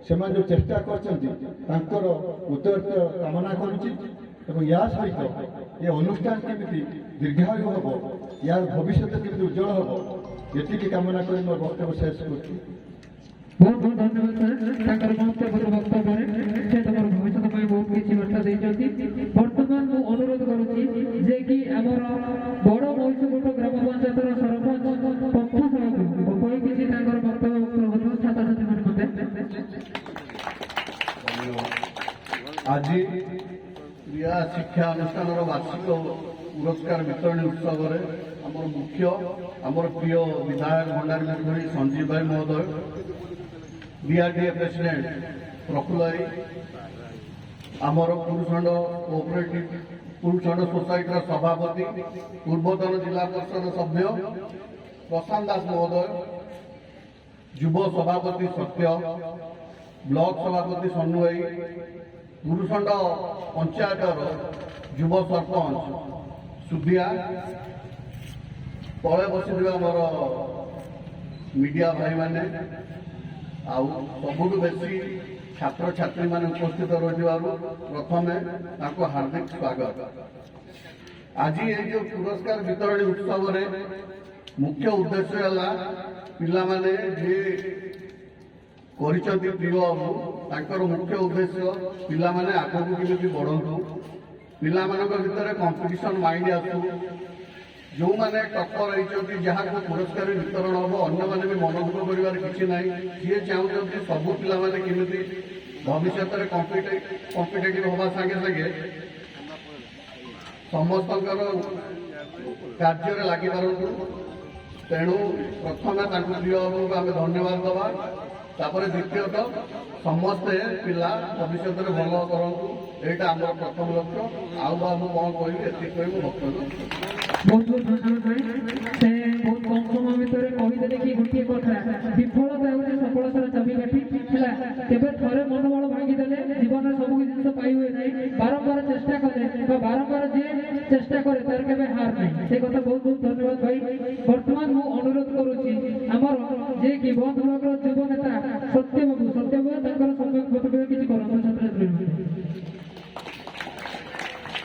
ସେମାନେ ଯେଉଁ ଚେଷ୍ଟା କରିଛନ୍ତି ତାଙ୍କର ଉତ୍ତର କାମନା କରୁଛି ଏବଂ ଏହା ସହିତ ଏ ଅନୁଷ୍ଠାନ କେମିତି ଦୀର୍ଘାୟୁ ହେବ, ଏହାର ଭବିଷ୍ୟତ କେମିତି ଉଜ୍ଜଳ ହେବ, ଏତିକି କାମନା କରି ମୋ ବକ୍ତବ୍ୟ ଶେଷ କରୁଛି। बहुत बहुत धन्यवाद सर ताकर महत्वपूर्ण वक्तव्य से तमर भविष्य में बहुत किसी बार्ता देइछथि। वर्तमान मु अनुरोध करूछि जे कि हमर बड़ महीसुगुट ग्राम पंचायत सरपंच पक्ष सभापति कोई किसी ताकर वक्तव्य होतो छात्र छात्री मन मते आज क्रिया शिक्षा अनुष्ठान वार्षिक पुरस्कार वितरण उत्सव आमर मुख्य आमर प्रिय विधायक भंडारी मुखर्जी संजीव भाई महोदय, बीआरडीए प्रेसिडेंट प्रफुल्ल आमर पुरुषंड कोऑपरेटिव पुरुषंड सोसाइटी सभापति पूर्वतन जिला परिषद सभ्य प्रशांत दास महोदय, युव सभापति सत्य, ब्लॉक सभापति सन्नु भाई, पुरुषंड पंचायत युव सरपंच सुधिया, तले बसी आमर मीडिया भाई माने सबुठ बेसी छात्र छात्री मान उपस्थित रही प्रथमे हार्दिक स्वागत। आज ये जो पुरस्कार वितरण उत्सव मुख्य उद्देश्य है पिला माने जे करिसथि प्रिय बाबू तांकर मुख्य उद्देश्य पिला माने आगु केमिति बढ़ंतु, पिला मानक भितर कंपटीशन माइंड आसु, जो मैंने टक्कर रही जहाँ को पुरस्कार वितरण हम अन्य मैंने भी मन दुख कर किसी ना सी चाहते सबू पिला केमी भविष्य में कम्पिटेटिव हवा सागे सागे समस्त कार्य लगी पारतु। तेणु प्रथम प्रिय बाबू आम धन्यवाद दवा, द्वितीयतः समस्ते पिला भविष्य में भल करूँ, यहाँ आम प्रथम लक्ष्य। आउ कौन कह वक्तव्य बहुत बहुत धन्यवाद भाई से बहुत कम समय भितर कहीदेले कि गोटे कथा विफलता होते सफलतार चाबिकाठी है केवल थरे मनोबल भांगीदेले जीवन सब जिन पाई हुए ना, बारंबार चेष्टा करे बारंबार जे चेष्टा करे तार केवे हार नहीं से कथा बहुत बहुत धन्यवाद भाई। वर्तमान मु अनुरोध करुछि हमर जे कि बंद ब्लॉक युव नेता